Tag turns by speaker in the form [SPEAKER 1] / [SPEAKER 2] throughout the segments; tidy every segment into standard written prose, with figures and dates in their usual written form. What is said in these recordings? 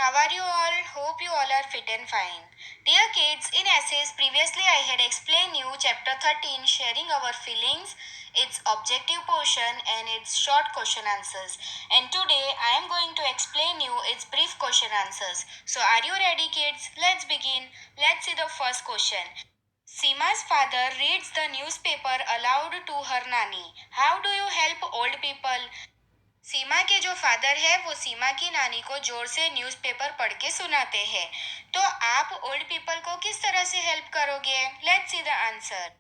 [SPEAKER 1] how are you all? Hope you all are fit and fine. Dear kids, in essays previously I had explained you chapter 13 sharing our feelings, its objective portion and its short question answers. And today I am going to explain you its brief question answers. So are you ready kids? Let's begin. Let's see the first question. Seema's father reads the newspaper aloud to her nani. How do you help old people? सीमा के जो father है वो सीमा की नानी को जोर से newspaper पढ़ के सुनाते हैं। तो आप ओल्ड पीपल को किस तरह से हेल्प करोगे? Let's see the answer.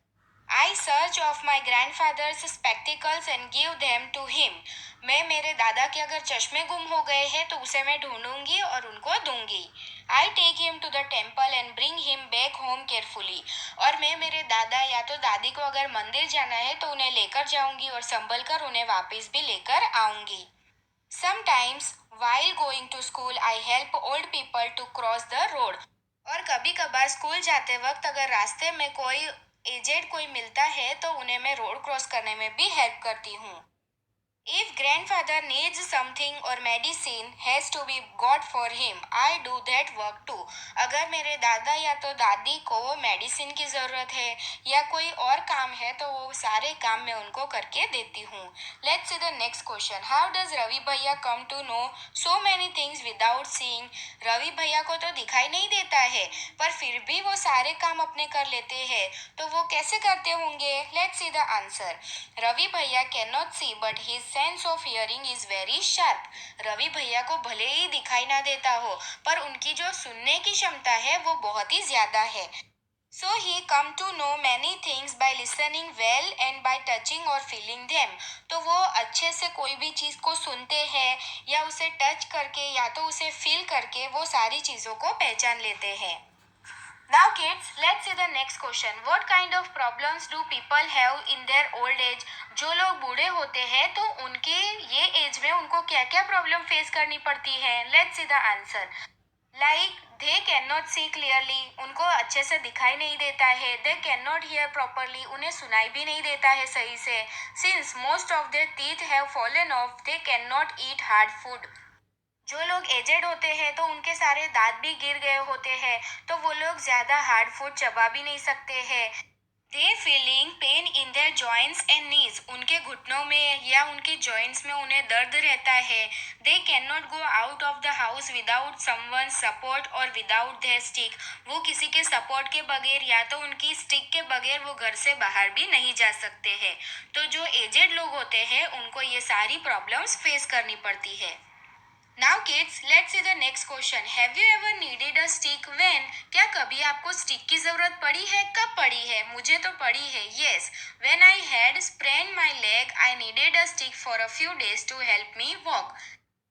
[SPEAKER 1] I search of my grandfather's spectacles and give them to him. मैं मेरे दादा के अगर चश्मे गुम हो गए हैं तो उसे मैं ढूंढूंगी और उनको दूंगी। I take him to the temple and bring him back home carefully. और मैं मेरे दादा या तो दादी को अगर मंदिर जाना है तो उन्हें लेकर जाऊंगी और संभल कर उन्हें वापस भी लेकर आऊंगी। Sometimes while going to school I help old people to cross the road. और कभी कभार स्कूल जाते वक्त अगर रास्ते में कोई एजेड कोई मिलता है तो उन्हें मैं रोड क्रॉस करने में भी हेल्प करती हूँ। If grandfather needs something or medicine has to be got for him, I do that work too. अगर मेरे दादा या तो दादी को मेडिसिन की ज़रूरत है या कोई और काम है तो वो सारे काम मैं उनको करके देती हूँ। Let's see the next question. How does Ravi भैया come to know so many things without seeing? Ravi bhaiya को तो दिखाई नहीं देता है पर फिर भी वो सारे काम अपने कर लेते हैं, तो वो कैसे करते होंगे? Let's see the answer. Ravi भैया can not see but his sense of hearing is very sharp. Ravi bhaiya को भले ही दिखाई ना देता हो पर उनकी जो सुनने की क्षमता है वो बहुत ही ज्यादा है। So he come to know many things by listening well and by touching और फीलिंग देम। तो वो अच्छे से कोई भी चीज को सुनते हैं या उसे टच करके या तो उसे फील करके वो सारी चीजों को पहचान लेते हैं। Now kids, let's see the next question. What kind of problems do people have in their old age? जो लोग बूढ़े होते हैं तो उनके ये एज में उनको क्या क्या प्रॉब्लम फेस करनी पड़ती है? Let's see the answer. Like they cannot see clearly, उनको अच्छे से दिखाई नहीं देता है। They cannot hear properly, उन्हें सुनाई भी नहीं देता है सही से। Since most of their teeth have fallen off, they cannot eat hard food. जो लोग एजेड होते हैं तो उनके सारे दांत भी गिर गए होते हैं तो वो लोग ज्यादा हार्ड फूड चबा भी नहीं सकते हैं। They feeling pain in their joints and knees, उनके घुटनों में या उनके जॉइंट्स में उन्हें दर्द रहता है। They can not go out of the house without someone support और विदाउट देयर स्टिक, वो किसी के सपोर्ट के बगैर या तो उनकी स्टिक के बगैर वो घर से बाहर भी नहीं जा सकते हैं। तो जो एजेड लोग होते हैं उनको ये सारी प्रॉब्लम्स फेस करनी पड़ती है। Now kids, let's see the next question. Have you ever needed a stick when? क्या कभी आपको स्टिक की जरूरत पड़ी है? कब पड़ी है? मुझे तो पड़ी है। Yes, when I had sprained my leg, I needed a stick for a few days to help me walk.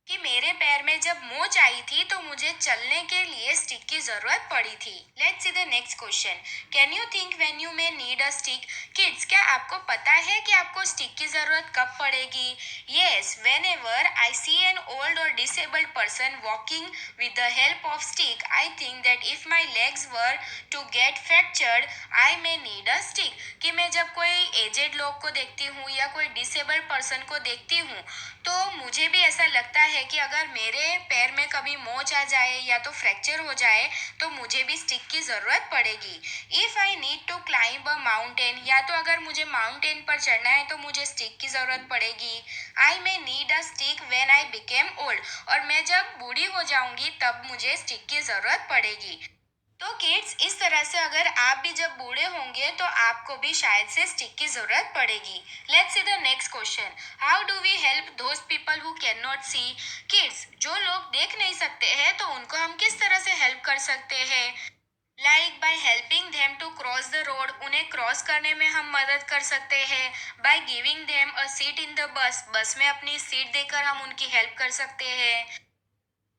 [SPEAKER 1] कि मेरे पैर में जब मोच आई थी तो मुझे चलने के लिए स्टिक की जरूरत पड़ी थी। Let's see the next question. Can you think when you may need a stick? Kids, क्या आपको पता है कि आपको स्टिक की जरूरत कब पड़ेगी? Yes, whenever I see an old और disabled person walking with the help of stick, I think that if my legs were to get fractured I may need a stick. कि मैं जब कोई aged लोग को देखती हूँ या कोई डिसेबल्ड पर्सन को देखती हूँ तो मुझे भी ऐसा लगता है कि अगर मेरे पैर में कभी मोच आ जाए या तो फ्रैक्चर हो जाए तो मुझे भी स्टिक की ज़रूरत पड़ेगी। If I need to climb a mountain, या तो अगर मुझे माउंटेन पर चढ़ना है तो मुझे स्टिक की ज़रूरत पड़ेगी। I may need a stick when I became old, और मैं जब बूढ़ी हो जाऊंगी तब मुझे स्टिक की ज़रूरत पड़ेगी। तो किड्स, इस तरह से अगर आप भी जब बूढ़े होंगे तो आपको भी शायद से स्टिक की जरूरत पड़ेगी। Let's see the next question. How do we help those people who can not see? Kids, जो लोग देख नहीं सकते हैं तो उनको हम किस तरह से हेल्प कर सकते हैं? Like by helping them to cross the road, उन्हें क्रॉस करने में हम मदद कर सकते हैं। By giving them a seat in the bus, bus में अपनी सीट देकर हम उनकी हेल्प कर सकते हैं।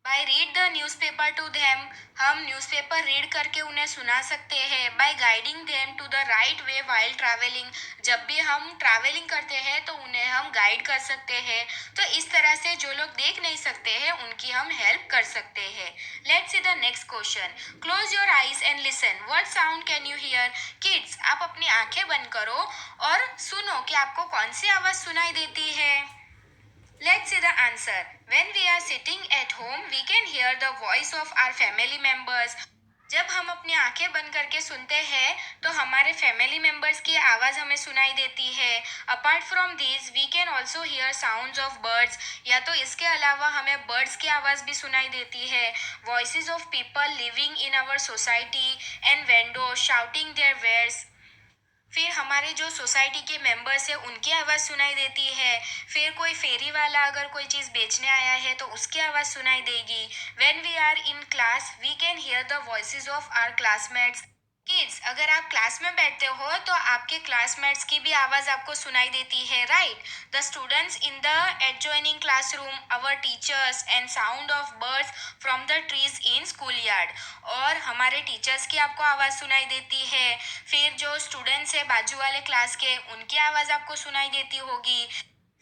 [SPEAKER 1] By read the newspaper to them, हम न्यूज़पेपर रीड करके उन्हें सुना सकते हैं। By guiding them to the right way while travelling, जब भी हम ट्रैवलिंग करते हैं तो उन्हें हम गाइड कर सकते हैं। तो इस तरह से जो लोग देख नहीं सकते हैं उनकी हम हेल्प कर सकते हैं। Let's see the next question. Close your eyes and listen, what sound can you here? Kids, आप अपनी आंखें बंद करो और सुनो कि आपको कौन सी आवाज़ सुनाई देती है। Let's see the answer. When we are sitting at home, we can hear the voice of our family members. जब हम अपनी आंखें बंद करके सुनते हैं तो हमारे फैमिली मेंबर्स की आवाज़ हमें सुनाई देती है. Apart from this we can also hear sounds of birds. या तो इसके अलावा हमें बर्ड्स की आवाज़ भी सुनाई देती है. Voices of people living in our society and vendors shouting their wares. फिर हमारे जो सोसाइटी के मेंबर्स हैं उनकी आवाज़ सुनाई देती है. फिर कोई फेरी वाला अगर कोई चीज़ बेचने आया है तो उसकी आवाज़ सुनाई देगी. When we are in class we can hear the voices of our classmates. Kids, अगर आप क्लास में बैठते हो तो आपके क्लासमेट्स की भी आवाज़ आपको सुनाई देती है, right? The students in the adjoining classroom, our teachers and sound of birds from the trees in school yard. और हमारे टीचर्स की आपको आवाज़ सुनाई देती है. फिर जो स्टूडेंट्स है बाजू वाले क्लास के उनकी आवाज़ आपको सुनाई देती होगी.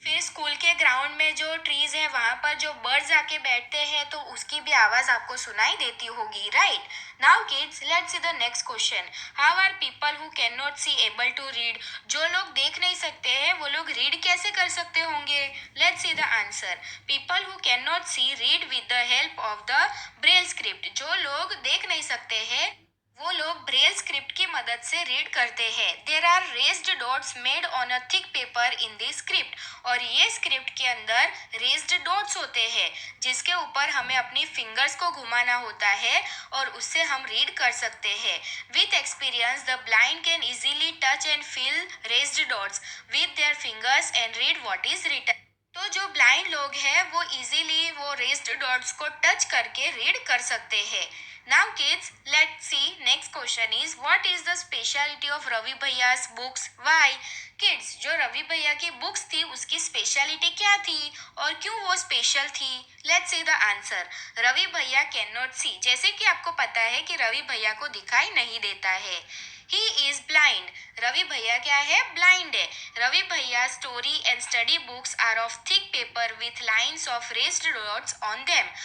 [SPEAKER 1] फिर स्कूल के ग्राउंड में जो ट्रीज है वहां पर जो बर्ड्स आके बैठते हैं तो उसकी भी आवाज आपको सुनाई देती होगी, right? Now kids, let's see the next question. How are people who can not see able to read? जो लोग देख नहीं सकते हैं वो लोग रीड कैसे कर सकते होंगे? Let's see the answer. People who can not see read with the help of the Braille script. जो लोग देख नहीं सकते हैं वो लोग ब्रेल स्क्रिप्ट की मदद से रीड करते हैं. There are raised dots made on a thick paper in this script. और ये स्क्रिप्ट के अंदर रेज्ड डॉट्स होते हैं जिसके ऊपर हमें अपनी फिंगर्स को घुमाना होता है और उससे हम रीड कर सकते हैं. With experience the blind can easily touch and feel raised dots with their fingers and read what is written. तो जो ब्लाइंड लोग हैं वो इजीली वो रेज्ड डॉट्स को टच करके रीड कर सकते हैं. Now kids, let's see next question is what is the speciality of Ravi Bhaiya's books? Why? Kids, जो रवि भैया की बुक्स थी उसकी स्पेशलिटी क्या थी और क्यों वो स्पेशल थी? Let's see the answer. Ravi भैया कैन नॉट सी. जैसे कि आपको पता है कि रवि भैया को दिखाई नहीं देता है. He is blind. रवि भैया क्या है? ब्लाइंड है. रवि भैया story and study books are of thick paper with lines of raised dots on them.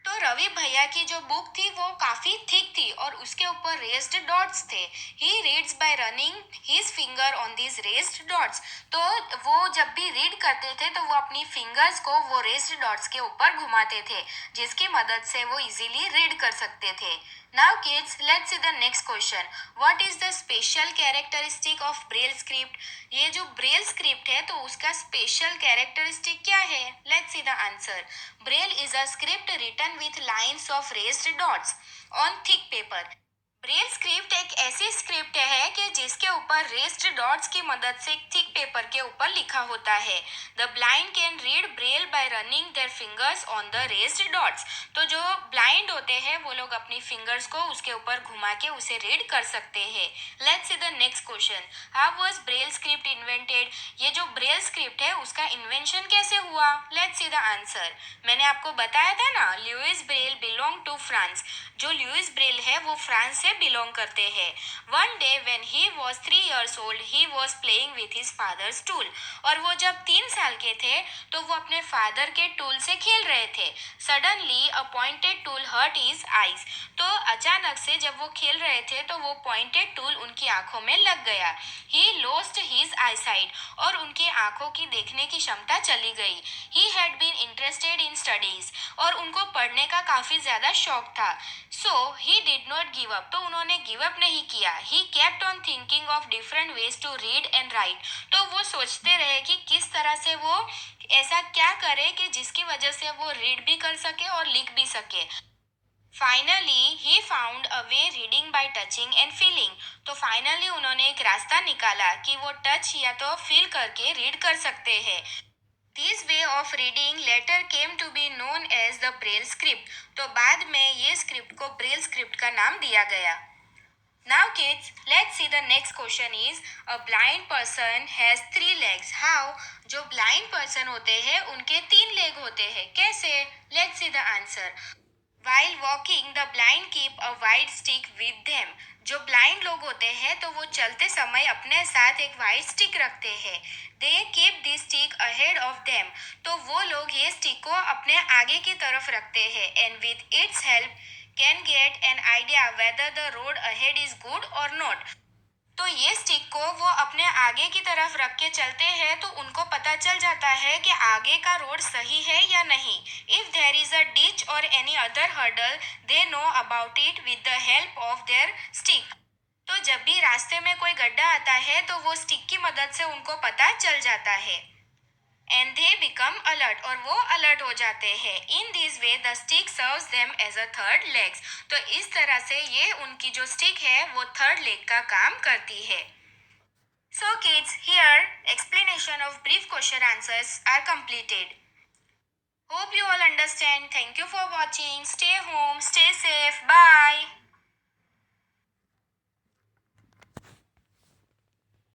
[SPEAKER 1] तो रवि भैया की जो बुक थी वो काफी थिक थी और उसके ऊपर रेस्ड डॉट्स थे. He reads bye running his finger on these raised dots. तो वो जब भी रीड करते थे तो वो अपनी फिंगर्स को वो रेस्ड डॉट्स के ऊपर घुमाते थे जिसकी मदद से वो इजीली रीड कर सकते थे. Now kids, let's see the next question. What is the special characteristic of Braille script? ये जो ब्रेल स्क्रिप्ट है तो उसका स्पेशल कैरेक्टरिस्टिक क्या है? Let's see the answer. Braille is a script written with lines of raised dots on thick paper. Braille script एक ऐसी script है कि जिसके ऊपर रेस्ड डॉट्स की मदद से थिक पेपर के ऊपर लिखा होता है. The blind can read Braille bye running their fingers on the raised dots. तो जो ब्लाइंड होते हैं वो लोग अपनी फिंगर्स को उसके ऊपर घुमा के उसे रीड कर सकते हैं. Let's see the next question. How was Braille script invented? ये जो ब्रेल स्क्रिप्ट है उसका इन्वेंशन कैसे हुआ? Let's see the answer. मैंने आपको बताया था ना, Louis Braille belong to France. जो लुइस ब्रेल है वो फ्रांस से बिलोंग करते हैं. One day when he was 3 years old he was playing with his father's tool. और वो जब 3 साल के थे तो वो अपने फादर के टूल से खेल रहे थे. Suddenly a pointed tool hurt his eyes. तो अचानक से जब वो खेल रहे थे तो वो पॉइंटेड टूल उनकी आंखों में लग गया. He lost his eyesight. और उनकी आंखों की देखने की क्षमता चली गई. He had been interested in studies. और उनको पढ़ने का काफी ज्यादा शौक था. So he did not give up. तो उन्होंने गिव अप नहीं किया. He kept on thinking of different ways to read and write. तो वो सोचते रहे कि किस तरह से वो ऐसा क्या करे कि जिसकी वजह से वो रीड भी कर सके और लिख भी सके. Finally he found a way reading by touching and feeling. तो फाइनली उन्होंने एक रास्ता निकाला कि वो टच या तो फील करके रीड कर सकते हैं. This way of reading letter came to be known as the Braille script. तो बाद में ये स्क्रिप्ट को ब्रेल स्क्रिप्ट का नाम दिया गया. Now kids, let's see the next question is a blind person has 3 legs. How? जो blind person होते हैं उनके 3 लेग होते हैं. कैसे? Let's see the answer. While walking, the blind keep a white stick with them. जो blind लोग होते हैं तो वो चलते समय अपने साथ एक वाइट स्टिक रखते हैं. They keep this stick ahead of them. तो वो लोग ये स्टिक को अपने आगे की तरफ रखते हैं. And with its help can get an idea whether the road ahead is good और नॉट. तो ये स्टिक को वो अपने आगे की तरफ रख के चलते हैं तो उनको पता चल जाता है कि आगे का रोड सही है या नहीं. If there is a ditch or any other hurdle, they know about it with the help of their stick. तो जब भी रास्ते में कोई गड्ढा आता है तो वो स्टिक की मदद से उनको पता चल जाता है. एंड दे बिकम अलर्ट, और वो अलर्ट हो जाते हैं. In this way the stick serves them as a third legs. तो इस तरह से ये उनकी जो स्टिक है वो थर्ड लेग का काम करती है. So kids, here explanation of brief question answers are completed. Hope you all understand. Thank you for watching. Stay home, stay safe. Bye.